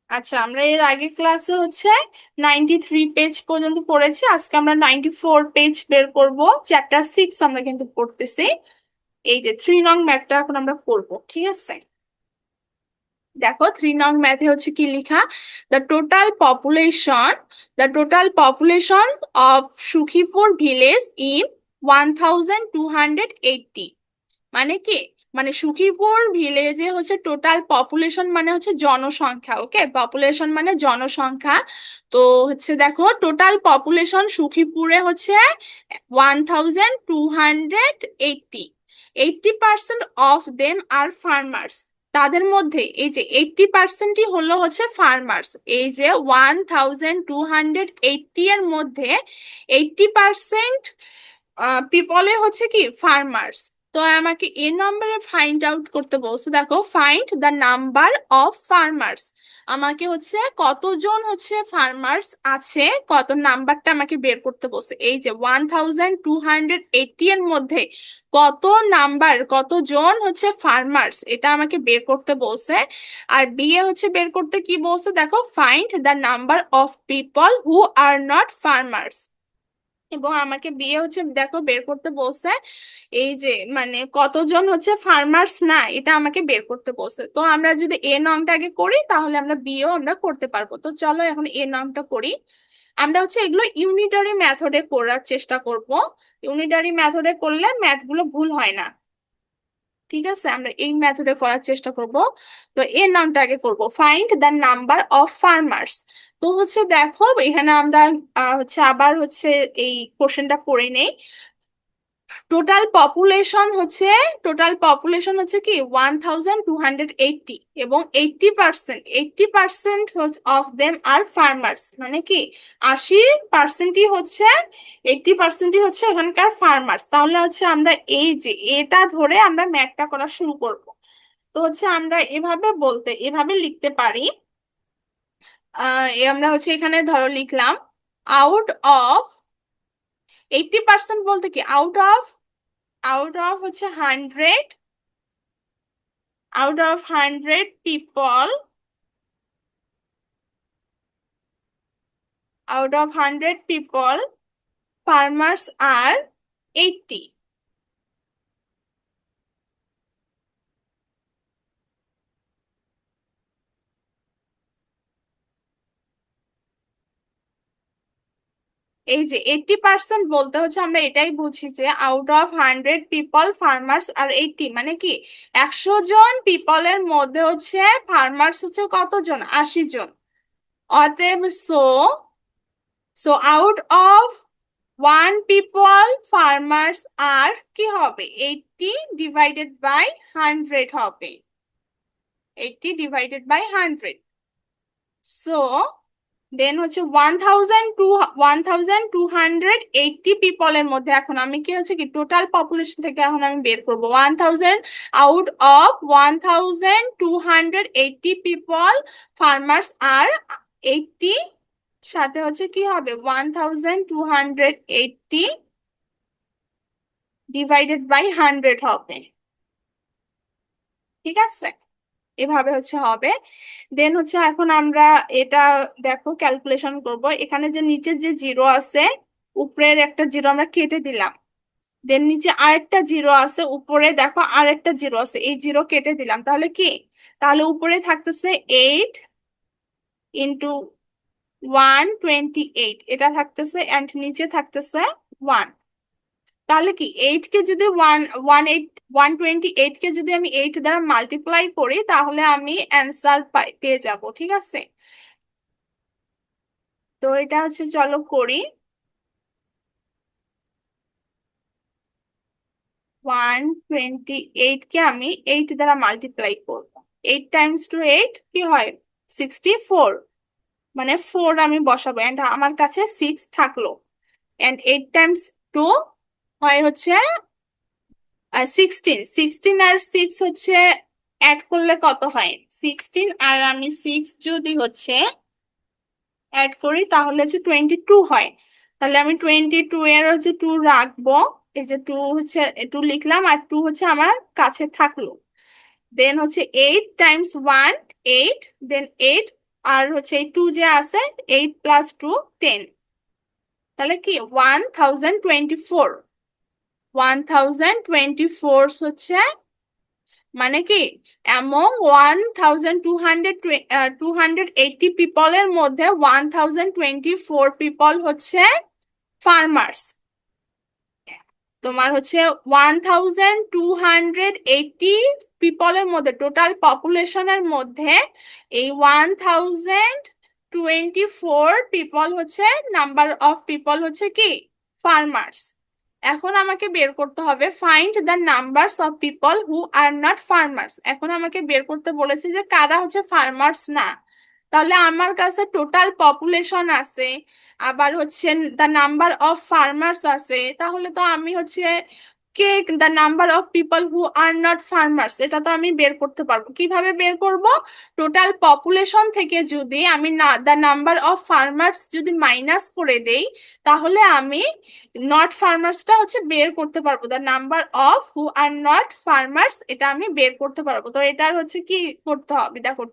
আচ্ছা, আমরা এর আগে ক্লাসে হচ্ছে 93 পেজ পর্যন্ত পড়েছি। আজকে আমরা 94 পেজ বের করব। চ্যাপ্টার 6 আমরা কিন্তু পড়তেছি। এই যে 3 নং ম্যাথটা এখন আমরা পড়বো, ঠিক আছে? দেখো 3 নং ম্যাথে হচ্ছে কি লেখা, the total population the total population of Sukhipur village in 1280। মানে কি, মানে সুখীপুর ভিলেজে হচ্ছে টোটাল পপুলেশন মানে হচ্ছে জনসংখ্যা। ওকে, পপুলেশন মানে জনসংখ্যা। তো হচ্ছে দেখো টোটাল পপুলেশন সুখীপুরে হচ্ছে 1280। 80% অফ দেম আর ফার্মার্স। তাদের মধ্যে এই যে 80%ই হলো হচ্ছে ফার্মার্স। এই যে 1280 এর মধ্যে 80% পিপলে হচ্ছে কি ফার্মার্স। তো আমাকে এ নম্বরে ফাইন্ড আউট করতে বলছে। দেখো, find the number of farmers. আমাকে হচ্ছে কতজন হচ্ছে ফার্মার্স আছে, কত নাম্বারটা আমাকে বের করতে বলছে। এই যে 1280 এর মধ্যে কত নাম্বার, কতজন হচ্ছে ফার্মার্স, এটা আমাকে বের করতে বলছে। আর বিয়ে হচ্ছে বের করতে কি বলছে, দেখো, find the number of people who are not farmers. এবং আমাকে বিয়ে হচ্ছে দেখো বের করতে বলছে এই যে মানে কতজন হচ্ছে ফার্মার্স না, এটা আমাকে বের করতে বলছে। তো আমরা যদি এ নংটা আগে করি তাহলে আমরা বিও আমরা করতে পারবো। তো চলো এখন এ নংটা করি। আমরা হচ্ছে এগুলো ইউনিটারি মেথডে করার চেষ্টা করব। ইউনিটারি মেথডে করলে ম্যাথ গুলো ভুল হয় না। ঠিক আছে, আমরা এই মেথডে করার চেষ্টা করব। তো এর নামটা আগে করব, find the number of farmers. তো হচ্ছে দেখো এখানে আমরা হচ্ছে আবার হচ্ছে এই কোশ্চেনটা পড়ে নেই। টোটাল পপুলেশন হচ্ছে কি 1280, এবং 80% অফ দেম আর ফার্মার্স। মানে কি 80%ই হচ্ছে 80%ই হচ্ছে এখানকার ফার্মার্স। তাহলে হচ্ছে আমরা এই যে এটা ধরে আমরা ম্যাথটা করা শুরু করব। তো হচ্ছে আমরা এভাবে লিখতে পারি। আমরা হচ্ছে এখানে ধরো লিখলাম আউট অফ 80% বলতে কি আউট অফ হচ্ছে 100 people, farmers are 80। এই যে 80% বলতে হচ্ছে আমরা এটাই বুঝি যে আউট অফ 100 পিপল ফার্মার্স আর 80, মানে কি 100 জন পিপলের মধ্যে হচ্ছে ফার্মার্স হচ্ছে কতজন, 80 জন। অতএব so out of 1 people farmers আর কি হবে, 80 ডিভাইডেড বাই 100 হবে। 80 ডিভাইডেড বাই 100। সো দেন হচ্ছে 1280 পিপলের মধ্যে এখন আমি কি হচ্ছে কি টোটাল পপুলেশন থেকে এখন আমি বের করবো 1000। আউট অফ 1280 পিপল ফার্মার্স আর 80, সাথে হচ্ছে কি হবে 1280 ডিভাইডেড বাই 100 হবে। ঠিক আছে, এভাবে হচ্ছে হবে। দেন হচ্ছে এখন আমরা এটা দেখো ক্যালকুলেশন করব। এখানে যে নিচে যে জিরো আছে, উপরের একটা জিরো আমরা কেটে দিলাম। দেন নিচে আরেকটা জিরো আছে, উপরে দেখো আরেকটা জিরো আছে, এই জিরো কেটে দিলাম। তাহলে উপরে থাকতেছে 8 × 128, এটা থাকতেছে, এন্ড নিচে থাকতেছে 1। তাহলে কি 8 কে যদি 128 কে যদি আমি 8 দ্বারা মাল্টিপ্লাই করি তাহলে আমি অ্যান্সার পেয়ে যাব। ঠিক আছে, তো এটা হচ্ছে চলো করি। 128 কে আমি 8 দ্বারা মাল্টিপ্লাই করব। 8 × 8 কি হয়, 64। মানে 4 আমি বসাবো, এন্ড আমার কাছে 6 থাকলো। এন্ড 8 × 2 হয় হচ্ছে 16। 16 আর 6 হচ্ছে অ্যাড করলে কত হয়, 16 আর আমি 6 যদি হচ্ছে অ্যাড করি তাহলে হচ্ছে 22 হয়। তাহলে আমি 22 এর হচ্ছে 2 রাখবো, এই যে 2 হচ্ছে 2 লিখলাম, আর 2 হচ্ছে আমার কাছে থাকলো। দেন হচ্ছে 8 টাইমস 1, 8, দেন 8, আর হচ্ছে এই 2 যে আছে, 8 প্লাস 2, 10। তাহলে কি 1024, 1024 হচ্ছে মানে কি এমন 1280 পিপলের মধ্যে 1024 পিপল হচ্ছে ফার্মার্স। তোমার হচ্ছে 1280 পিপলের মধ্যে, টোটাল পপুলেশনের মধ্যে এই 1024 পিপল হচ্ছে নাম্বার অফ পিপল হচ্ছে কি ফার্মার্স। এখন আমাকে বের করতে হবে find the numbers of people who are not farmers. এখন আমাকে বের করতে বলেছে যে কারা হচ্ছে ফার্মার্স না। তাহলে আমার কাছে টোটাল পপুলেশন আছে, আবার হচ্ছে দ্য নাম্বার অফ ফার্মার্স আছে, তাহলে তো আমি হচ্ছে কে the number of people who are not farmers এটা তো আমি বের করতে পারবো। কিভাবে বের করব? টোটাল পপুলেশন থেকে যদি আমি না দ্য নাম্বার অফ ফার্মার্স যদি মাইনাস করে দেই, তাহলে আমি নট ফার্মার্সটা হচ্ছে বের করতে পারবো। The number of who are not farmers এটা আমি বের করতে পারবো। তো এটার হচ্ছে কি করতে হবে, দেখো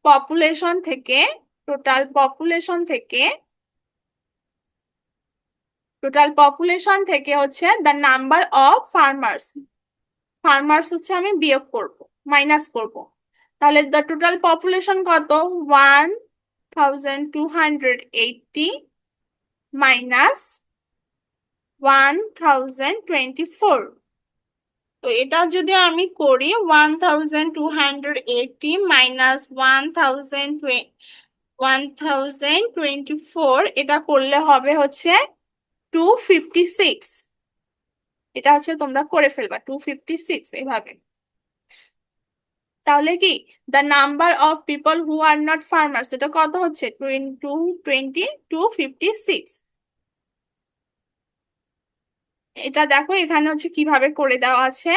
পপুলেশন থেকে টোটাল পপুলেশন থেকে টোটাল পপুলেশন থেকে হচ্ছে the number of farmers, farmers হচ্ছে আমি বিয়োগ করব, মাইনাস করব। তাহলে দ্য টোটাল পপুলেশন কত? 1280 মাইনাস 1024। তো এটা যদি আমি করি 1280 মাইনাস 1024, এটা করলে হবে হচ্ছে 256। এটা হচ্ছে তোমরা করে ফেলবা 256 এভাবে। তাহলে কি the number of people who are not farmers এটা কত হচ্ছে 256। এটা দেখো এখানে হচ্ছে কিভাবে করে দেওয়া আছে,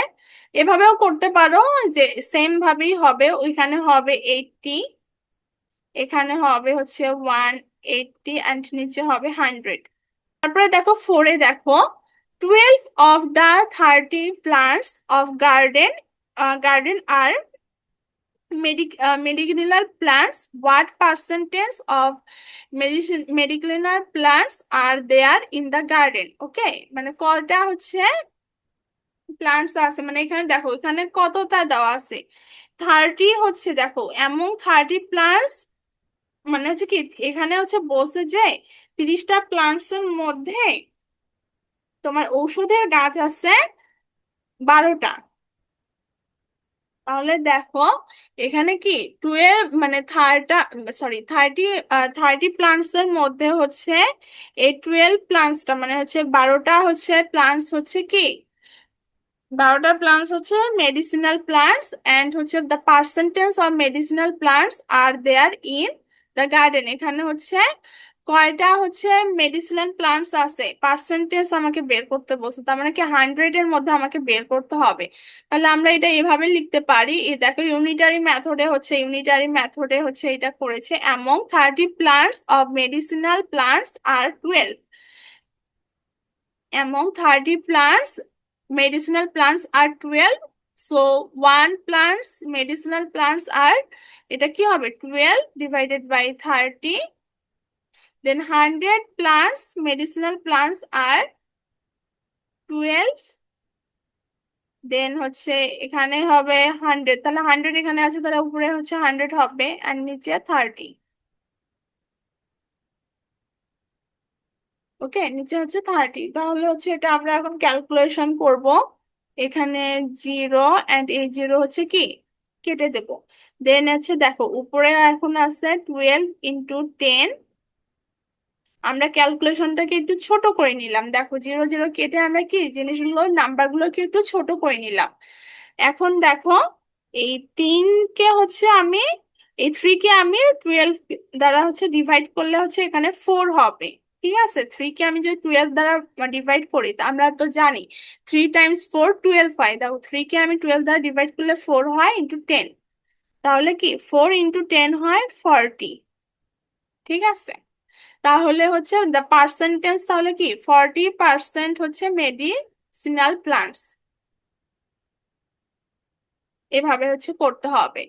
এভাবেও করতে পারো, যে সেম ভাবেই হবে। ওইখানে হবে 80, এখানে হবে হচ্ছে 180, অ্যান্ড নিচে হবে 100। তারপরে দেখো 4-এ দেখো 12 of the 30 plants of garden are medicinal plants. What percentage of medicinal plants are there in the garden? Okay, মানে কয়টা হচ্ছে প্লান্টস আছে, মানে এখানে দেখো এখানে কতটা দেওয়া আছে 30 হচ্ছে, দেখো এমন 30 প্লান্টস মানে হচ্ছে কি এখানে হচ্ছে বলছে যে 30টা প্লান্টস এর মধ্যে তোমার ঔষধের গাছ আছে 12টা। তাহলে দেখো এখানে কি 12 মানে 30 প্লান্টস এর মধ্যে হচ্ছে এই 12 প্লান্টসটা মানে হচ্ছে 12টা হচ্ছে প্লান্টস হচ্ছে কি 12টা প্লান্টস হচ্ছে মেডিসিনাল প্লান্টস, এন্ড হচ্ছে the percentage of medicinal plants are there in the garden. এখানে হচ্ছে কয়টা হচ্ছে মেডিসিনাল প্লান্টস আছে পার্সেন্টেজ আমাকে বের করতে বলছে, তার মানে কি 100 এর মধ্যে আমাকে বের করতে হবে। তাহলে আমরা এটা এভাবে লিখতে পারি, এই দেখো ইউনিটারি মেথডে হচ্ছে এটা করেছে among 30 plants of medicinal plants R 12, among 30 plants medicinal plants are 12, so one plants medicinal plants are এটা কি হবে 12 divided by 30, then 100 plants medicinal plants are 12, দেন হচ্ছে এখানে হবে 100, তাহলে 100 এখানে আছে, তাহলে উপরে হচ্ছে 100 হবে আর নিচে 30। ওকে, নিচে হচ্ছে 30। তাহলে হচ্ছে এটা আমরা এখন ক্যালকুলেশন করব। এখানে 0 এন্ড এই 0 হচ্ছে কি কেটে দেব। দেন আছে দেখো উপরে এখন আছে 12 × 10। আমরা ক্যালকুলেশনটাকে একটু ছোট করে নিলাম, দেখো 0 0 কেটে আমরা কি জিনিসগুলো নাম্বারগুলোকে একটু ছোট করে নিলাম। এখন দেখো এই 3 কে হচ্ছে আমি এই 3 কে আমি 12 দ্বারা হচ্ছে ডিভাইড করলে হচ্ছে এখানে 4 হবে। ঠিক আছে, 3 কে আমি যদি 12 দ্বারা ডিভাইড করি, তা আমরা তো জানি 3 টাইমস 4 12 হয়। দেখো 3 কে আমি 12 দ্বারা ডিভাইড করলে 4 হয় ইন্টু 10, তাহলে কি 4 × 10 হয় 40। ঠিক আছে, তাহলে হচ্ছে দ্য পার্সেন্টেজ তাহলে কি 40% হচ্ছে মেডিসিনাল প্লান্টস। এভাবে হচ্ছে করতে হবে।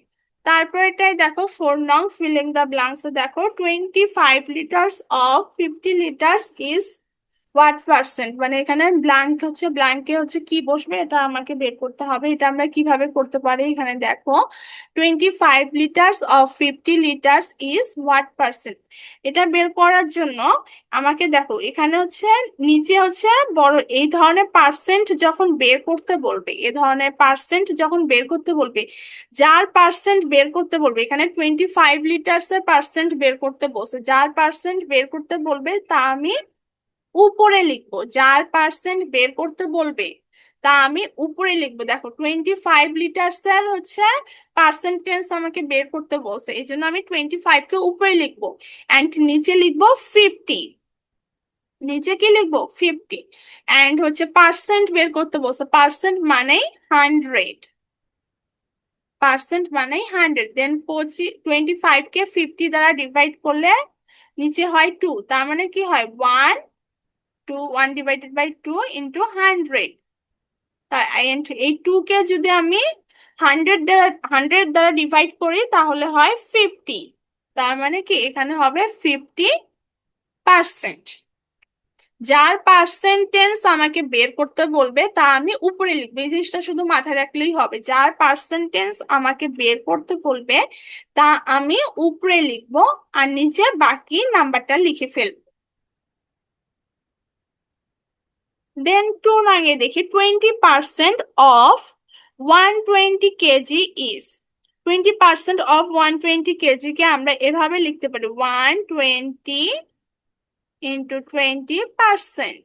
তারপর এটাই দেখো 4 নং ফিলিং দ্য ব্ল্যাঙ্কস, দেখো 25 litres of 50 litres is what percent, মানে এখানে ব্ল্যাঙ্ক হচ্ছে, ব্ল্যাঙ্কে হচ্ছে কি বসবে এটা আমাকে বের করতে হবে। এটা আমরা কিভাবে করতে পারি, এখানে দেখো 25 litres of 50 litres is what percent. এটা বের করার জন্য আমাকে দেখো এখানে হচ্ছে নিচে হচ্ছে বড় এই ধরনের পার্সেন্ট যখন বের করতে বলবে, এ ধরনের পার্সেন্ট যখন বের করতে বলবে, যার পার্সেন্ট বের করতে বলবে, এখানে 25 লিটার্স এর পার্সেন্ট বের করতে বলছে, যার পার্সেন্ট বের করতে বলবে তা আমি উপরে লিখবো, যার পার্সেন্ট বের করতে বলবে তা আমি উপরে লিখবো। দেখো 25 লিটার্স এর হচ্ছে পার্সেন্টেজ আমাকে বের করতে বলছে, এই জন্য আমি 25 কে উপরে লিখবো, অ্যান্ড নিচে লিখবো 50। নিচে কি লিখবো 50, অ্যান্ড হচ্ছে পার্সেন্ট বের করতে বলছে, পার্সেন্ট মানেই 100, পার্সেন্ট মানেই 100। দেন 25 কে 50 দ্বারা ডিভাইড করলে নিচে হয় 2, তার মানে কি হয় 1 ডিভাইডেড বাই 2 ইন্টু 100। এই 2 কে যদি আমি 100 দ্বারা ডিভাইড করি তাহলে হয় 50, তার মানে কি এখানে হবে 50%। যার পার্সেন্টেজ আমাকে বের করতে বলবে তা আমি উপরে লিখবো, এই জিনিসটা শুধু মাথায় রাখলেই হবে, যার পার্সেন্টেজ আমাকে বের করতে বলবে তা আমি উপরে লিখবো আর নিচে বাকি নাম্বারটা লিখে ফেলবো। দেন 2 নং দেখি 20% of 120 KG is, 20% of 120 KG কে আমরা এভাবে লিখতে পারি 120 × 20%,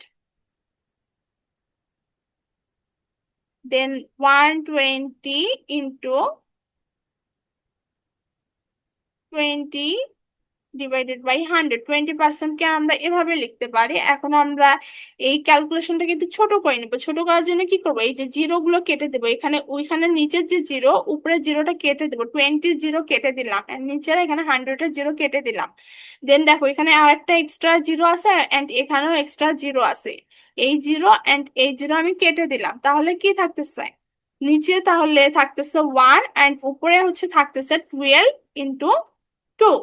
দেন 120 × 20 ডিভাইডেড বাই 100, 20% কে আমরা এভাবে লিখতে পারি। এখন আমরা এই ক্যালকুলেশনটা কিন্তু ছোট করে নিব, ছোট করার জন্য কি করবো, এই যে জিরো গুলো কেটে দেবো, এখানে ওইখানে নিচের যে জিরো উপরে জিরোটা কেটে দেবো, 20 জিরো কেটে দিলাম, আর নিচের এখানে 100-এর জিরো কেটে দিলাম। দেন দেখো এখানে আর একটা এক্সট্রা জিরো আছে, অ্যান্ড এখানেও এক্সট্রা জিরো আছে, এই জিরো অ্যান্ড এই জিরো আমি কেটে দিলাম, তাহলে কি থাকতেছে নিচে, তাহলে থাকতেছে 1, অ্যান্ড উপরে হচ্ছে থাকতেছে 12 × 2।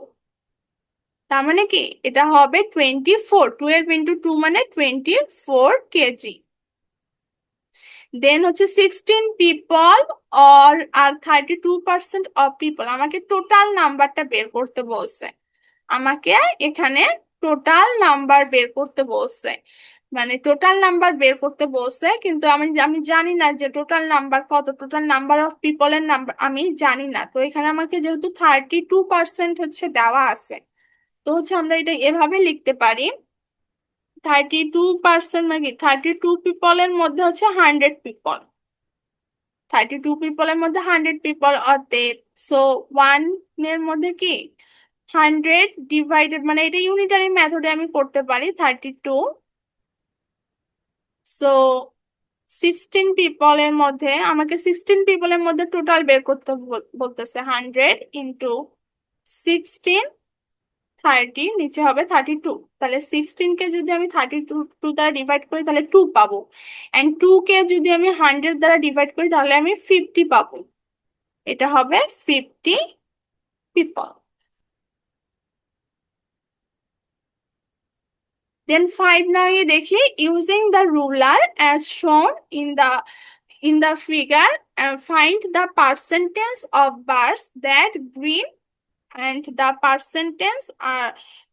তার মানে কি এটা হবে 24, 12 × 2 মানে 24 কেজি। দেন হচ্ছে 16 পিপল অর আর 32% অফ পিপল, আমাকে টোটাল নাম্বারটা বের করতে বলছে, আমাকে এখানে টোটাল নাম্বার বের করতে বলছে, মানে টোটাল নাম্বার বের করতে বলছে, কিন্তু আমি আমি জানি না যে টোটাল নাম্বার কত, টোটাল নাম্বার অফ পিপলের নাম্বার আমি জানি না, তো এখানে আমাকে যেহেতু 32% হচ্ছে দেওয়া আছে, তো হচ্ছে আমরা এটা এভাবে লিখতে পারি 32% মানে 32 পিপলের মধ্যে হচ্ছে 100 পিপল, 32 পিপলের মধ্যে 100 পিপল, অতএব সো 1 এর মধ্যে কি 100 ডিভাইডেড, মানে এটা ইউনিটারি মেথডে আমি করতে পারি 32, সো 16 পিপলের মধ্যে আমাকে 16 পিপলের মধ্যে টোটাল বের করতে বলতেছে 100 × 16, 30, নিচে হবে 32, তাহলে 16 কে যদি আমি 32 দ্বারা ডিভাইড করি তাহলে 2 পাবো, এন্ড 2 কে যদি আমি 100 দ্বারা ডিভাইড করি তাহলে আমি 50 পাবো, এটা হবে 50 পিপল। দেন 5 দেখি ইউজিং দ্য রুলার অ্যাজ শোন in the figure, find the percentage of birds that green and the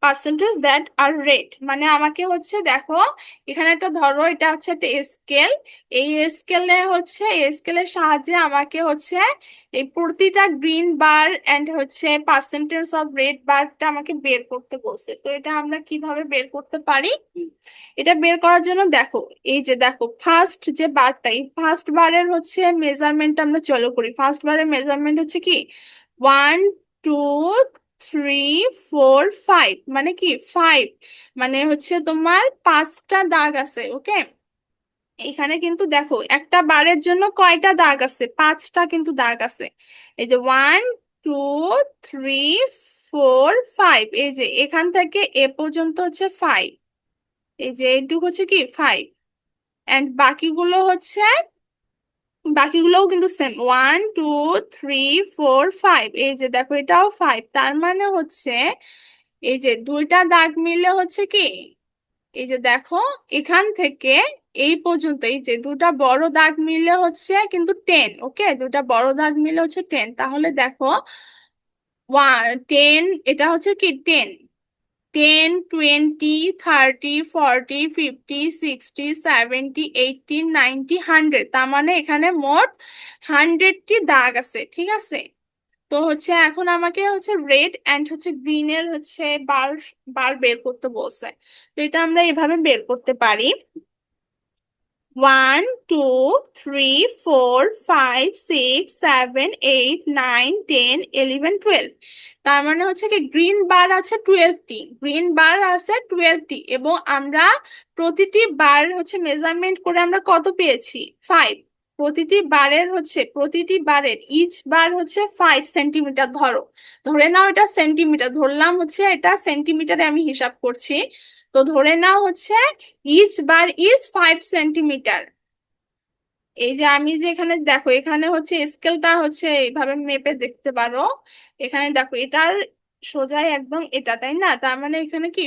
percentage that are red, মানে আমাকে হচ্ছে দেখো এখানে একটা ধরো এটা হচ্ছে একটা স্কেল, এই স্কেলে হচ্ছে এই স্কেলের সাহায্যে আমাকে হচ্ছে এই প্রতিটা গ্রিন বার এন্ড হচ্ছে পার্সেন্টেজ অফ রেড বারটা আমাকে বের করতে বলছে, তো এটা আমরা কিভাবে বের করতে পারি, এটা বের করার জন্য দেখো এই যে দেখো ফার্স্ট যে বারটা, এই ফার্স্ট বারের হচ্ছে মেজারমেন্ট আমরা চলো করি, ফার্স্ট বারের মেজারমেন্ট হচ্ছে কি 1 2 3 4 5, মানে কি 5, মানে হচ্ছে তোমার 5টা দাগ আছে, ওকে। এখানে কিন্তু দেখো একটা বারের জন্য কয়টা দাগ আছে, 5টা কিন্তু দাগ আছে, এই যে 1 2 3 4 5, এই যে এখান থেকে এ পর্যন্ত হচ্ছে 5, এই যে এইটুকু হচ্ছে কি 5, এন্ড বাকিগুলোও কিন্তু সেম, 1 2 3 4 5, এই যে দেখো এটাও 5, তার মানে হচ্ছে এই যে দুইটা দাগ মিলে হচ্ছে কি, এই যে দেখো এখান থেকে এই পর্যন্ত এই যে দুটা বড় দাগ মিলে হচ্ছে কিন্তু 10, ওকে, দুটা বড় দাগ মিলে হচ্ছে 10, তাহলে দেখো 10, এটা হচ্ছে কি 10, 10 20 30 40 50 60 70 80 90 100, তার মানে এখানে মোট 100টি দাগ আছে, ঠিক আছে। তো হচ্ছে এখন আমাকে হচ্ছে রেড এন্ড হচ্ছে গ্রিন এর হচ্ছে বার বার বের করতে বলছে। তো এটা আমরা এভাবে বের করতে পারি, 1 2 3 4 5 6 7 8 9 10 11 12, তার মানে হচ্ছে কি গ্রিন বার আছে 12টি, গ্রিন বার আছে 12টি, এবং আমরা প্রতিটি বার হচ্ছে মেজারমেন্ট করে আমরা কত পেয়েছি 5, প্রতিটি বারের ইচ বার হচ্ছে 5 সেন্টিমিটার, ধরে নাও এটা সেন্টিমিটার, ধরলাম হচ্ছে এটা সেন্টিমিটারে আমি হিসাব করছি, তো ধরে নাও হচ্ছে ইচ বার ইজ 5 সেন্টিমিটার। এই যে আমি যে এখানে দেখো এখানে হচ্ছে স্কেলটা হচ্ছে এইভাবে মেপে দেখতে পারো, এখানে দেখো এটার সোজাই একদম এটা, তাই না, তার মানে এখানে কি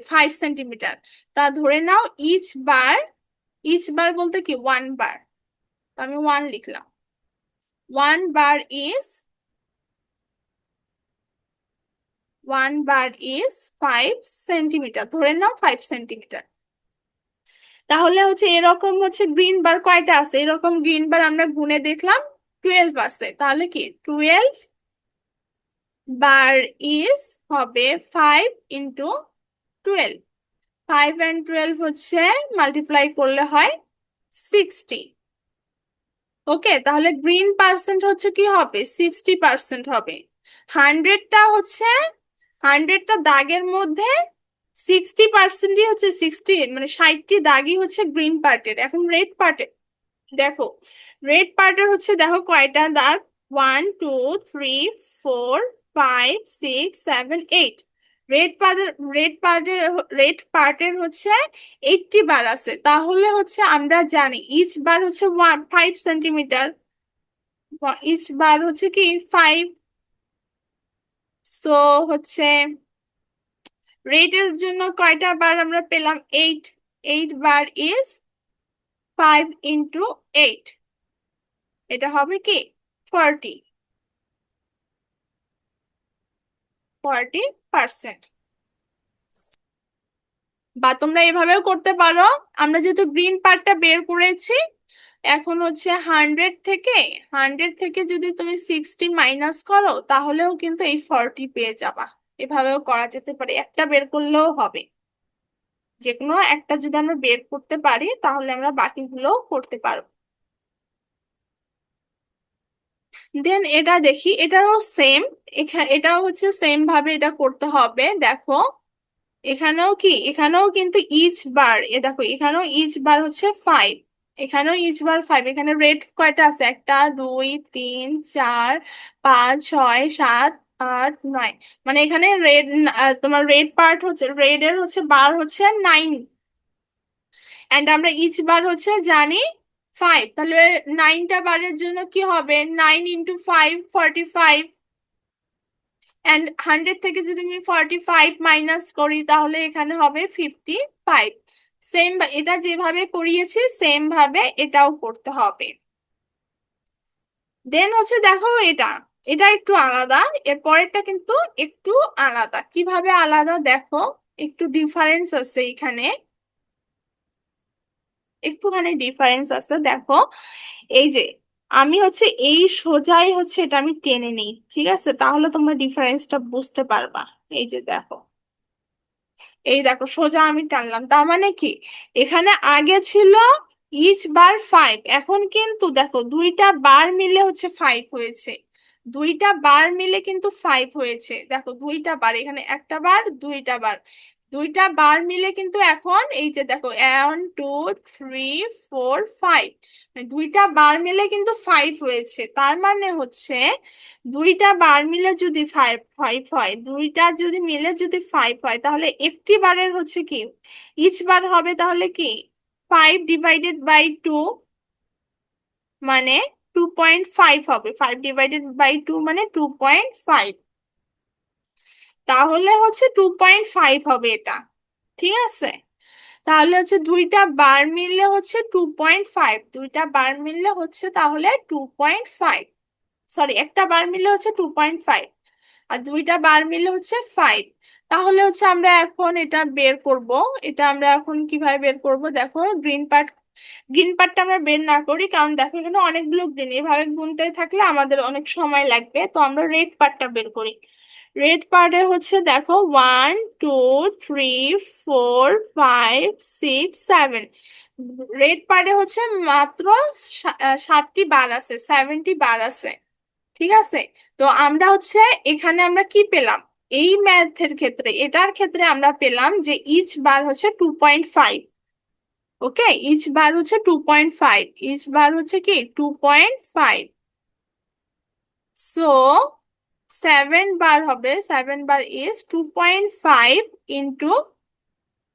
5 সেন্টিমিটার, তা ধরে নাও ইচ বার বলতে কি 1 বার, তো আমি 1 লিখলাম, 1 বার ইজ 5 সেন্টিমিটার, ধরে নাও 5 সেন্টিমিটার। তাহলে হচ্ছে এরকম হচ্ছে গ্রিন বার কয়টা আছে, এরকম গ্রিন বার আমরা গুনে দেখলাম 12 আছে, তাহলে কি 12 বার ইজ হবে 5 × 12, 5 and 12 হচ্ছে মাল্টিপ্লাই করলে হয় 60, ওকে, তাহলে গ্রিন পার্সেন্ট হচ্ছে কি হবে 60% হবে, 100টা দাগের মধ্যে 60%ই হচ্ছে 60, মানে 60টি দাগই হচ্ছে গ্রিন পার্টের। এখন রেড পার্টের দেখো, দেখো কয়টা দাগ, 1 2 3 4 5 6 7 8, রেড পার্টের হচ্ছে 80 বার আছে, তাহলে হচ্ছে আমরা জানি ইচ বার হচ্ছে 5 সেন্টিমিটার, ইচ বার হচ্ছে কি 5, সো হচ্ছে রেডের জন্য কয়টা বার আমরা পেলাম 8, 8 বার ইজ 5 × 8, এটা হবে কি 40, 40%। বা তোমরা এভাবেও করতে পারো, আমরা যেহেতু গ্রিন পার্টটা বের করেছি, এখন হচ্ছে 100 থেকে যদি তুমি 60 মাইনাস করো তাহলেও কিন্তু এই 40 পেয়ে যাবা, এভাবেও করা যেতে পারে, একটা বের করলেও হবে, যে কোনো একটা যদি আমরা বের করতে পারি তাহলে আমরা বাকিগুলো করতে পারবো। দেন এটা দেখি, এটারও সেম, এটাও হচ্ছে সেম ভাবে এটা করতে হবে, দেখো এখানেও কিন্তু ইচ বার, দেখো এখানেও ইচ বার হচ্ছে 5, এখানেও ইচ বার 5, এখানে রেড কয়টা আছে, 1 2 3 4 5 6 7 8 9, মানে এখানে রেড, তোমার রেড পার্ট হচ্ছে রেড এর হচ্ছে বার হচ্ছে 9, এন্ড আমরা ইচ বার হচ্ছে জানি 5, তাহলে 9টা বারের জন্য কি হবে 9 × 5 45, এন্ড 100 থেকে যদি আমি 45 মাইনাস করি তাহলে এখানে হবে 55, সেম এটা যেভাবে করিয়েছি সেম ভাবে এটাও করতে হবে। দেন হচ্ছে দেখো এটা এটা একটু আলাদা, এর পরেরটা কিন্তু একটু আলাদা, কিভাবে আলাদা দেখো, একটু ডিফারেন্স আছে এখানে, একটুখানি ডিফারেন্স আছে, দেখো এই যে আমি হচ্ছে এই সোজাই হচ্ছে এটা আমি টেনে নিই, ঠিক আছে, তাহলে তোমরা ডিফারেন্সটা বুঝতে পারবা। এই যে দেখো, এই দেখো সোজা আমি টানলাম, তার মানে কি এখানে আগে ছিল ইচ বার 5, এখন কিন্তু দেখো দুইটা বার মিলে হচ্ছে 5 হয়েছে, দুইটা বার মিলে কিন্তু 5 হয়েছে, দেখো দুইটা বার, এখানে একটা বার দুইটা বার, দুইটা বার মিলে কিন্তু এখন এই যে দেখো 1 2 3 4 5, দুইটা বার মিলে কিন্তু 5 হয়েছে। তার মানে হচ্ছে দুইটা বার মিলে যদি ফাইভ ফাইভ হয়, দুইটা যদি মিলে যদি 5 হয়, তাহলে একটি বারের হচ্ছে কি ইচ বার হবে তাহলে কি 5 ডিভাইডেড বাই 2, মানে 2.5 হবে। 5 ডিভাইডেড বাই 2 মানে 2.5, তাহলে হচ্ছে 2.5 হবে এটা। ঠিক আছে, তাহলে হচ্ছে দুইটা বার মিললে হচ্ছে 2.5, দুইটা বার মিললে হচ্ছে তাহলে 2.5, সরি একটা বার মিললে হচ্ছে 2.5, আর দুইটা বার মিললে হচ্ছে 5। তাহলে হচ্ছে আমরা এখন এটা বের করব। এটা আমরা এখন কিভাবে বের করব, দেখো গ্রিন পার্টটা আমরা বের না করি, কারণ দেখো এখানে অনেকগুলো গ্রিন, এভাবে গুনতে থাকলে আমাদের অনেক সময় লাগবে। তো আমরা রেড পার্টটা বের করি। রেড পার্টে হচ্ছে দেখো 1 2 3 4 5 6 7, রেড পার্টে হচ্ছে মাত্র 7টি বার আছে, 7টি বার আছে। ঠিক আছে, তো আমরা হচ্ছে এখানে আমরা কি পেলাম, এই ম্যাথের ক্ষেত্রে এটার ক্ষেত্রে আমরা পেলাম যে ইচ বার হচ্ছে 2.5। ওকে, ইচ বার হচ্ছে 2.5, ইচ বার হচ্ছে কি 2.5। সো 7 বার হবে, 7 বার ইজ 2.5 ইন্টু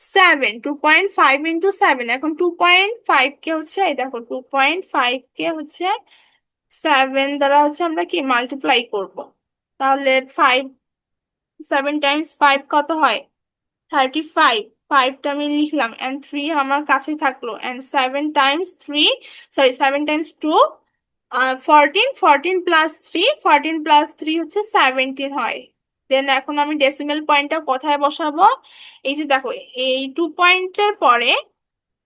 7, 2.5 ইন্টু 7। এখন 2.5 কে হচ্ছে এই দেখো 2.5 কে হচ্ছে 7 দ্বারা হচ্ছে আমরা কি মাল্টিপ্লাই করব। তাহলে 5, 7 টাইমস 5 কত হয়, 35। 5টা আমি লিখলাম, এন্ড 3 আমার কাছে থাকলো, and 7 times 3, sorry 7 times 2, 14, 14 plus 3, 14 plus 3 হচ্ছে 17 হয়। দেন এখন আমি ডেসিমেল পয়েন্টটা কোথায় বসাবো, এই যে দেখো এই 2 পয়েন্টের পরে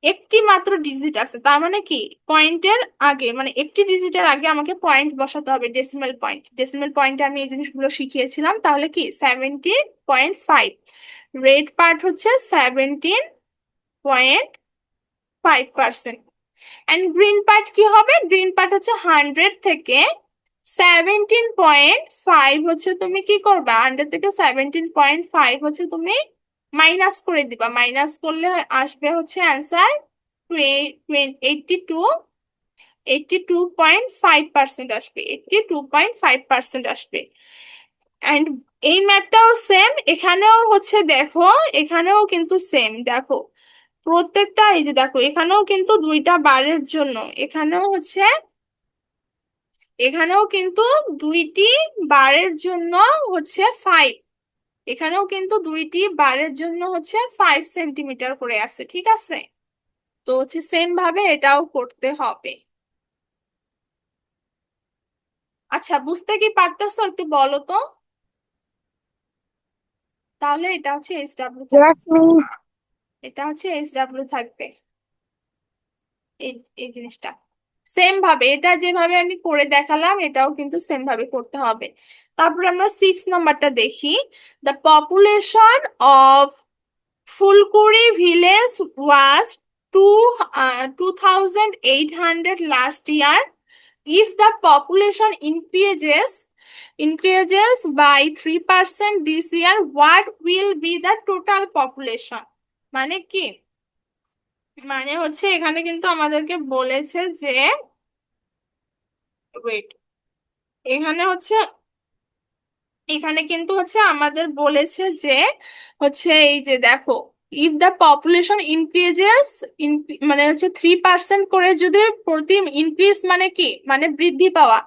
একটি মাত্র ডিজিট আছে, তার মানে কি পয়েন্টের আগে, মানে একটি ডিজিটের আগে আমাকে পয়েন্ট বসাতে হবে, ডেসিমেল পয়েন্ট। ডেসিমেল পয়েন্টে আমি এই জিনিসগুলো শিখিয়েছিলাম। তাহলে কি 17.5, রেড পার্ট হচ্ছে 17.5%, এন্ড গ্রিন পার্ট কি হবে, গ্রিন পার্ট হচ্ছে 100 থেকে 17.5 হচ্ছে তুমি কি করবা, 100 থেকে 17.5 হচ্ছে তুমি মাইনাস করে দিবা। মাইনাস করলে আসবে হচ্ছে অ্যান্সার 82, 82.5% আসবে, 82.5% আসবে। অ্যান্ড এই ম্যাথটাও সেম, এখানেও হচ্ছে দেখো, এখানেও কিন্তু সেম দেখো, প্রত্যেকটা এই যে দেখো এখানেও কিন্তু দুইটা বারের জন্য, এখানেও হচ্ছে, এখানেও কিন্তু দুইটি বারের জন্য হচ্ছে 5, এখানেও কিন্তু দুইটি বারের জন্য হচ্ছে 5 সেন্টিমিটার করে আছে। ঠিক আছে, তো হচ্ছে সেম ভাবে এটাও করতে হবে। আচ্ছা, বুঝতে কি পারতেছো একটু বলো তো। তাহলে এটা হচ্ছে SW থাকবে, Yes, miss. এটা হচ্ছে SW থাকবে, এই এই জিনিসটা সেম ভাবে, এটা যেভাবে আমি করে দেখালাম এটাও কিন্তু সেম ভাবে করতে হবে। তারপরে আমরা 6 নম্বরটা দেখি। The population of Phulkuri village was to 2,800 last year. If the population increases by 3% this year, what will be the total population? মানে কি, মানে হচ্ছে এখানে কিন্তু আমাদেরকে বলেছে যে, ওয়েট, এখানে হচ্ছে, এখানে কিন্তু হচ্ছে আমাদের বলেছে যে হচ্ছে এই যে দেখো, ইফ দ্য পপুলেশন ইনক্রিজেস, মানে হচ্ছে 3% করে যদি প্রতি ইনক্রিজ, মানে কি মানে বৃদ্ধি পাওয়া,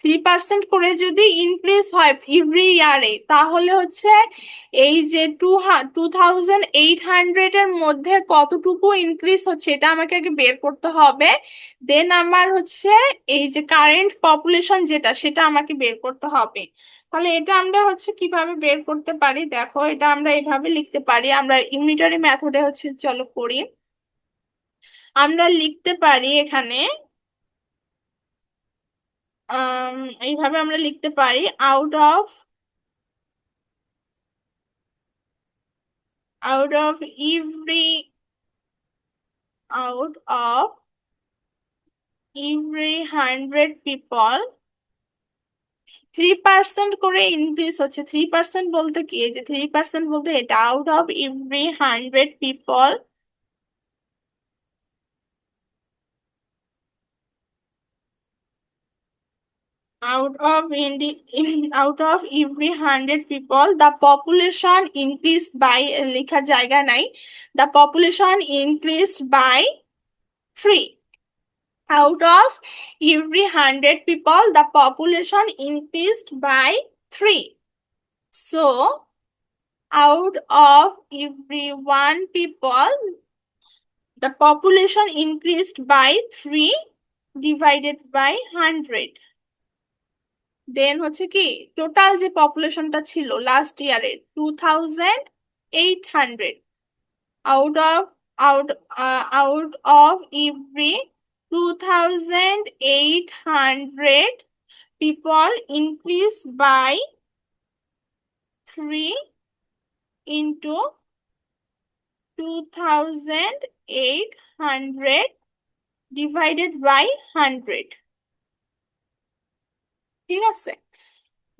3% করে যদি ইনক্রিজ হয় এভরি ইয়ারে, তাহলে হচ্ছে এই যে 2,800 এর মধ্যে কতটুকু ইনক্রিজ হচ্ছে এটা আমাকে আগে বের করতে হবে। দেন আমার হচ্ছে এই যে কারেন্ট পপুলেশন যেটা, সেটা আমাকে বের করতে হবে। তাহলে এটা আমরা হচ্ছে কিভাবে বের করতে পারি, দেখো এটা আমরা এইভাবে লিখতে পারি, আমরা ইউনিটারি মেথডে হচ্ছে চলো করি। আমরা লিখতে পারি এখানে, আম, এইভাবে আমরা লিখতে পারি, out of every out of every 100 people, 3% করে ইনক্রিজ হচ্ছে। 3% বলতে কি, এই যে 3% বলতে এটা, out of every 100 people, out of out of every 100 people the population increased by, লেখার জায়গা নাই, the population increased by 3, out of every 100 people the population increased by 3. So out of every 1 people the population increased by 3 divided by 100. দেন হচ্ছে কি, total যে পপুলেশনটা ছিল last ইয়ারের 2800, out of out out of every 2800 people increase by 3 into 2800 divided by 100। ঠিক আছে,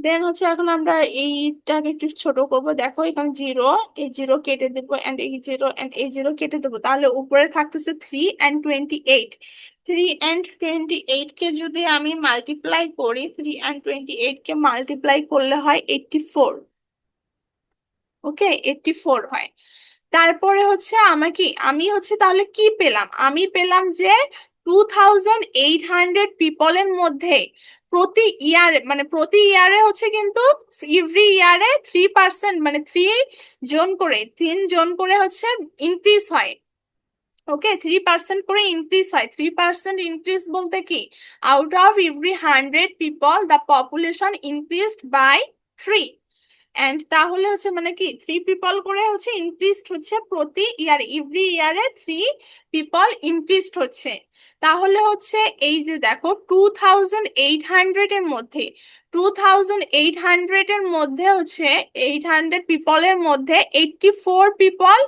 দেন হচ্ছে এখন আমরা এইটাকে একটু ছোট করব। দেখো এখানে জিরো, এই জিরো কেটে দেবো, এন্ড এই জিরো এন্ড এই জিরো কেটে দেবো, তাহলে উপরে থাকতেছে 3 and 28। 3 and 28 কে যদি আমি মাল্টিপ্লাই করি, 3 and 28 কে মাল্টিপ্লাই করলে হয় 84। ওকে, 84 হয়। তারপরে হচ্ছে আমাকে, আমি হচ্ছে তাহলে কি পেলাম, আমি পেলাম যে 2800 পিপলের মধ্যে প্রতি ইয়ারে, মানে প্রতি ইয়ারে হচ্ছে কিন্তু এভরি ইয়ারে 3%, মানে 3 জন করে, 3 জন করে হচ্ছে ইনক্রিজ হয়। ওকে, 3% করে ইনক্রিজ হয়। 3% ইনক্রিজ বলতে কি, out of every 100 people the population increased by 3। And তাহলে হচ্ছে মানে কি, 3 পিপল করে হচ্ছে ইনক্রিজড হচ্ছে প্রতি ইয়ার, এভরি ইয়ারে 3 পিপল ইনক্রিজড হচ্ছে। তাহলে হচ্ছে এই যে দেখো 2800 এর মধ্যে, 2800 এর মধ্যে হচ্ছে 800 পিপলের মধ্যে 84 পিপল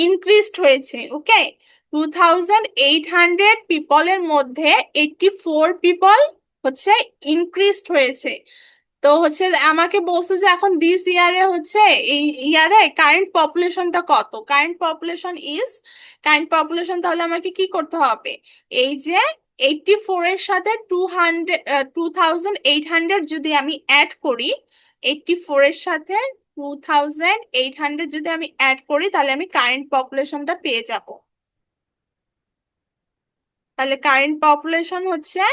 ইনক্রিজড হয়েছে। ওকে, 2800 পিপলের মধ্যে 84 পিপল হচ্ছে ইনক্রিজড হয়েছে। তো হচ্ছে আমাকে বলছে যে এখন দিস ইয়ারে হচ্ছে, এই ইয়ারে কারেন্ট পপুলেশনটা কত, current population is, current population, তাহলে আমাকে কি করতে হবে, এই যে 84 এর সাথে 2800 যদি আমি অ্যাড করি, 84 এর সাথে 2800 যদি আমি অ্যাড করি, তাহলে আমি কারেন্ট পপুলেশনটা পেয়ে যাব। তাহলে কারেন্ট পপুলেশন হচ্ছে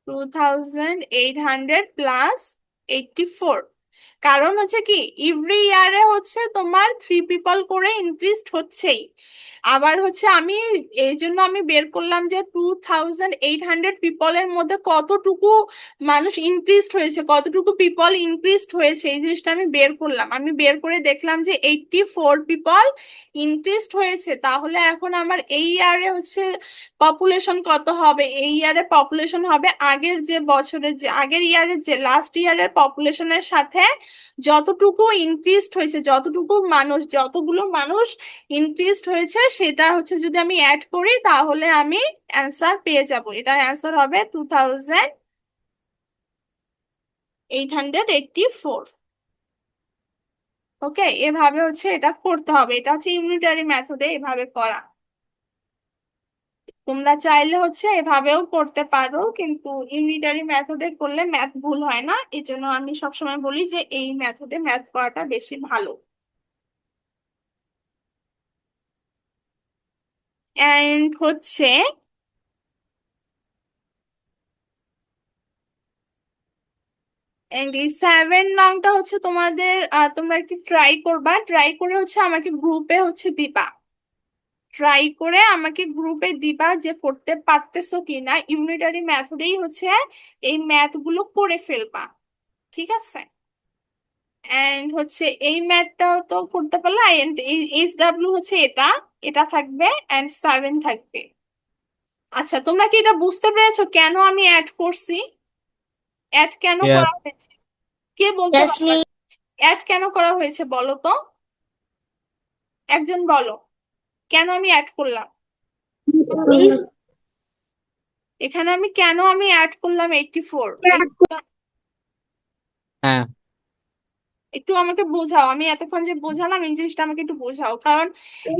2800 প্লাস 84। কারণ হচ্ছে কি, এভরি ইয়ারে হচ্ছে তোমার 3 পিপল করে ইনক্রিজড হচ্ছেই। আবার হচ্ছে আমি এই জন্য আমি বের করলাম যে 2800 পিপলের মধ্যে কতটুকু মানুষ ইনক্রিজড হয়েছে, কতটুকু পিপল ইনক্রিজড হয়েছে, এই জিনিসটা আমি বের করলাম। আমি বের করে দেখলাম যে 84 পিপল ইনক্রিজড হয়েছে। তাহলে এখন আমার এই ইয়ারে হচ্ছে পপুলেশন কত হবে, এই ইয়ারে পপুলেশন হবে আগের যে বছরের, যে আগের ইয়ারের, যে লাস্ট ইয়ারের পপুলেশনের সাথে যতটুকু ইনক্রিজড হয়েছে, যতটুকু মানুষ, যতগুলো মানুষ ইনক্রিজড হয়েছে, সেটা হচ্ছে যদি আমি অ্যাড করি, তাহলে আমি অ্যান্সার পেয়ে যাব। এটার অ্যান্সার হবে 2884। ওকে, এভাবে হচ্ছে এটা করতে হবে, এটা হচ্ছে ইউনিটারি মেথডে এভাবে করা। তোমরা চাইলে হচ্ছে এভাবেও করতে পারো, কিন্তু ইউনিটারি মেথডে করলে ম্যাথ ভুল হয় না, এই জন্য আমি সবসময় বলি যে এই মেথডে ম্যাথ করাটা বেশি ভালো। এন্ড হচ্ছে এন্ড এই 7 নংটা হচ্ছে তোমাদের, তোমরা একটু ট্রাই করবা, ট্রাই করে হচ্ছে আমাকে গ্রুপে হচ্ছে দিবা, ট্রাই করে আমাকে গ্রুপে দিবা যে করতে পারতেছো কিনা, ইউনিটারি মেথডেই হচ্ছে এই ম্যাথ গুলো করে ফেলবা। ঠিক আছে, এন্ড হচ্ছে এই ম্যাথটাও তো করতে পারলা, এন্ড এইচ ডাব্লিউ হচ্ছে এটা, এটা থাকবে, এন্ড 7 থাকবে। আচ্ছা, তোমরা কি এটা বুঝতে পেরেছো কেন আমি অ্যাড করছি, অ্যাড কেন Yeah. করা হয়েছে? কে বলতে Yes, পারবে, me. অ্যাড কেন করা হয়েছে বলো তো, একজন বলো, কেন আমি অ্যাড করলাম? এখানে আমি কেন অ্যাড করলাম 84? হ্যাঁ, একটু আমাকে বোঝাও, আমি এতক্ষণ যে বোঝালাম এই জিনিসটা আমাকে একটু বোঝাও, কারণ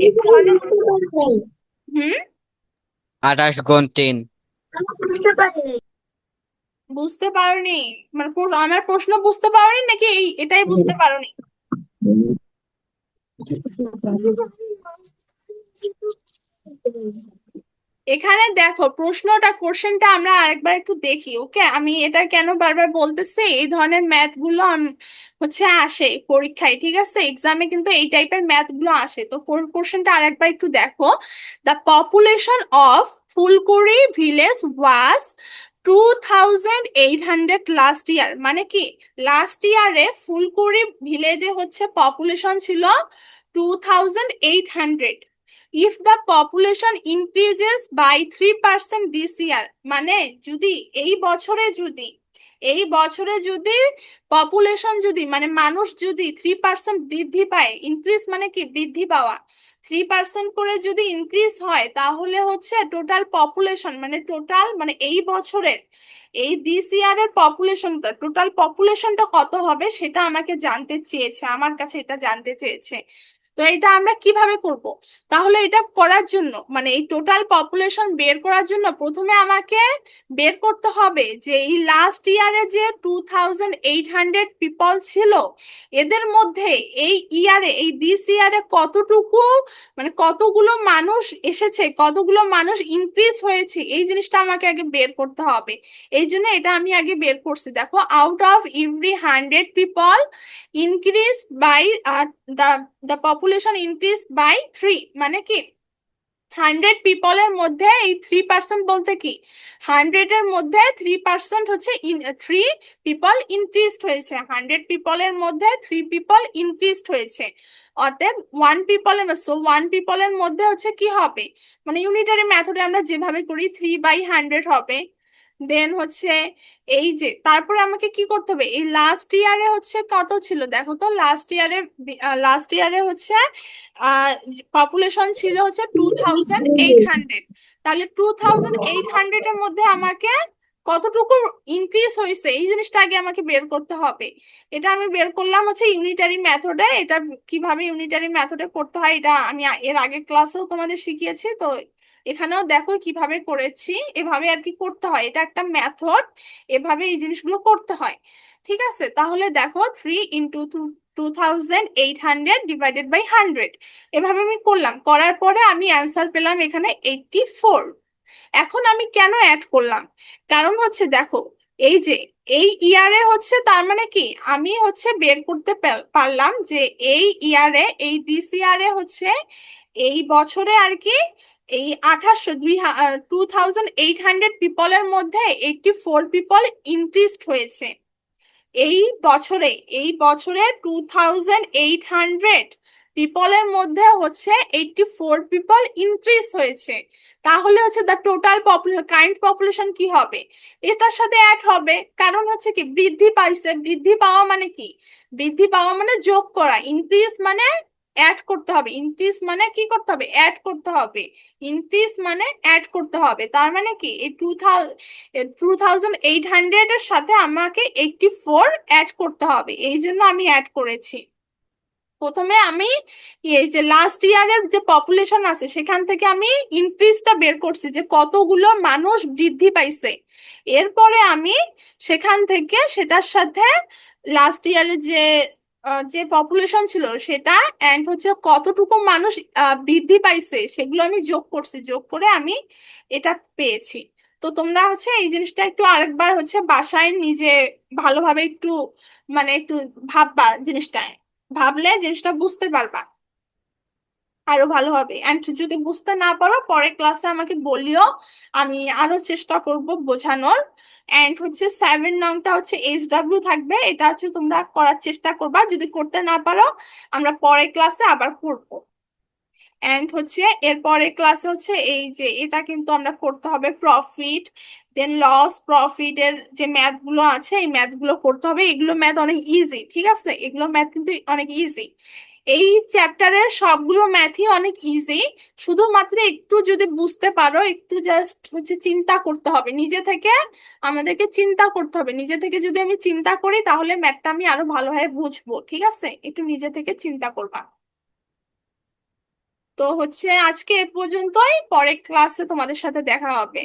এই ধরনের। হুম। 28 গুণ 3। বুঝতে পারোনি? মানে আমার প্রশ্ন বুঝতে পারোনি নাকি এটাই বুঝতে পারোনি? এখানে দেখো প্রশ্নটা, কোশ্চেনটা আমরা আরেকবার একটু দেখি, ওকে? আমি এটা কেন বারবার বলতেছি, এই ধরনের ম্যাথ গুলো হচ্ছে আসে পরীক্ষায়, ঠিক আছে? এক্সামে কিন্তু এই টাইপের ম্যাথ গুলো আসে। তো কোশ্চেনটা আরেকবার একটু দেখো। The population of Phulkuri village was 2800 last year. মানে কি, লাস্ট ইয়ারে ফুলকুড়ি ভিলেজে হচ্ছে পপুলেশন ছিল 2800। If the population increases by 3% this year, মানে যদি এই বছরে যদি এই বছরে যদি পপুলেশন যদি মানে মানুষ যদি 3% বৃদ্ধি পায়, ইনক্রিজ মানে কি বৃদ্ধি পাওয়া, 3% করে যদি ইনক্রিজ হয়, তাহলে হচ্ছে টোটাল পপুলেশন মানে টোটাল মানে এই বছরের এই দিস ইয়ারের পপুলেশনটা, টোটাল পপুলেশনটা কত হবে সেটা আমাকে জানতে চেয়েছে, আমার কাছে এটা জানতে চেয়েছে। তো এটা আমরা কিভাবে করব? তাহলে এটা করার জন্য মানে এই টোটাল পপুলেশন বের করার জন্য প্রথমে আমাকে বের করতে হবে যে এই লাস্ট ইয়ারে যে 2800 পিপল ছিল, এদের মধ্যে এই ইয়ারে এই দিস ইয়ারে কতটুকু মানে কতগুলো মানুষ এসেছে, কতগুলো মানুষ ইনক্রিজ হয়েছে, এই জিনিসটা আমাকে আগে বের করতে হবে। এই জন্য এটা আমি আগে বের করছি। দেখো, out of every 100 people increase by the the population increase by 3, মানে কি 100 পিপলের মধ্যে এই 3% বলতে কি 100-এর মধ্যে 3% হচ্ছে 3 পিপল ইনক্রিজড হয়েছে, 100 পিপলের মধ্যে 3 পিপল ইনক্রিজড হয়েছে। অতএব 1 পিপলের মধ্যে হচ্ছে কি হবে, মানে ইউনিটারি মেথডে আমরা যেভাবে করি 3/100 হবে। দেন হচ্ছে এই যে তারপরে আমাকে কি করতে হবে, এই লাস্ট ইয়ারে হচ্ছে কত ছিল দেখো তো, লাস্ট ইয়ারে হচ্ছে পপুলেশন ছিল হচ্ছে 2800। তাহলে 2800-এর মধ্যে আমাকে কতটুকু ইনক্রিজ হয়েছে এই জিনিসটা আগে আমাকে বের করতে হবে। এটা আমি বের করলাম হচ্ছে ইউনিটারি মেথডে। এটা কিভাবে ইউনিটারি মেথডে করতে হয় এটা আমি এর আগের ক্লাসেও তোমাদের শিখিয়েছি, তো এখানেও দেখো কিভাবে করেছি, এভাবে আর কি করতে হয়, এটা একটা মেথড, এভাবে এই জিনিসগুলো করতে হয়। ঠিক আছে, তাহলে দেখো 3 × 2800 ডিভাইডেড বাই 100, এভাবে আমি করলাম, করার পরে আমি অ্যান্সার পেলাম এখানে 84। এখন আমি কেন অ্যাড করলাম, কারণ হচ্ছে দেখো এই যে এই ইয়ারে হচ্ছে তার মানে কি আমি হচ্ছে বের করতে পারলাম যে এই ইয়ারে এই দিস ইয়ারে হচ্ছে এই বছরে আর কি এই 2800 পিপলের মধ্যে 84 পিপল ইনক্রিজড হয়েছে। এই বছরে এই বছরে 2800 পিপলের মধ্যে হচ্ছে 84 পিপল ইনক্রিজ হয়েছে। তাহলে হচ্ছে the total population current population কি হবে, এটার সাথে অ্যাড হবে, কারণ হচ্ছে কি বৃদ্ধি পাইছে, বৃদ্ধি পাওয়া মানে কি, বৃদ্ধি পাওয়া মানে যোগ করা, ইনক্রিজ মানে অ্যাড করতে হবে, ইনক্রিজ মানে কি করতে হবে, অ্যাড করতে হবে, ইনক্রিজ মানে অ্যাড করতে হবে। তার মানে কি এই 2800-এর সাথে আমাকে 84 অ্যাড করতে হবে, এই জন্য আমি অ্যাড করেছি। প্রথমে আমি এই যে লাস্ট ইয়ারের যে পপুলেশন আছে সেখান থেকে আমি ইনক্রিজটা বের করছি যে কতগুলো মানুষ বৃদ্ধি পাইছে। এরপরে আমি সেখান থেকে সেটার সাথে লাস্ট ইয়ারে যে যে পপুলেশন ছিল সেটা এন্ড হচ্ছে কতটুকু মানুষ বৃদ্ধি পাইছে সেগুলো আমি যোগ করছি, যোগ করে আমি এটা পেয়েছি। তো তোমরা হচ্ছে এই জিনিসটা একটু আরেকবার হচ্ছে বাসায় নিজে ভালোভাবে একটু মানে একটু ভাববা জিনিসটা, ভাবলে জিনিসটা বুঝতে পারবা আরো ভালো হবে। এন্ড যদি বুঝতে না পারো পরের ক্লাসে আমাকে বলিও, আমি আরো চেষ্টা করব বোঝানোর। এন্ড হচ্ছে 7 নংটা হচ্ছে HW থাকবে, এটা হচ্ছে তোমরা করার চেষ্টা করবা, যদি করতে না পারো আমরা পরের ক্লাসে আবার করবো। এন্ড হচ্ছে এর পরের ক্লাসে হচ্ছে এই যে এটা কিন্তু আমরা করতে হবে প্রফিট দেন লস, প্রফিটের যে ম্যাথ গুলো আছে এই ম্যাথ গুলো করতে হবে, এগুলো ম্যাথ অনেক ইজি, ঠিক আছে? এগুলো ম্যাথ কিন্তু অনেক ইজি। এই চ্যাপ্টারের সবগুলো ম্যাথই অনেক ইজি, শুধুমাত্র একটু যদি বুঝতে পারো, একটু জাস্ট হচ্ছে চিন্তা করতে হবে নিজে থেকে। আমাদেরকে চিন্তা করতে হবে নিজে থেকে, যদি আমি চিন্তা করি তাহলে ম্যাথটা আমি আরো ভালোভাবে বুঝবো। ঠিক আছে, একটু নিজে থেকে চিন্তা করবা। তো হচ্ছে আজকে এ পর্যন্তই, পরের ক্লাসে তোমাদের সাথে দেখা হবে।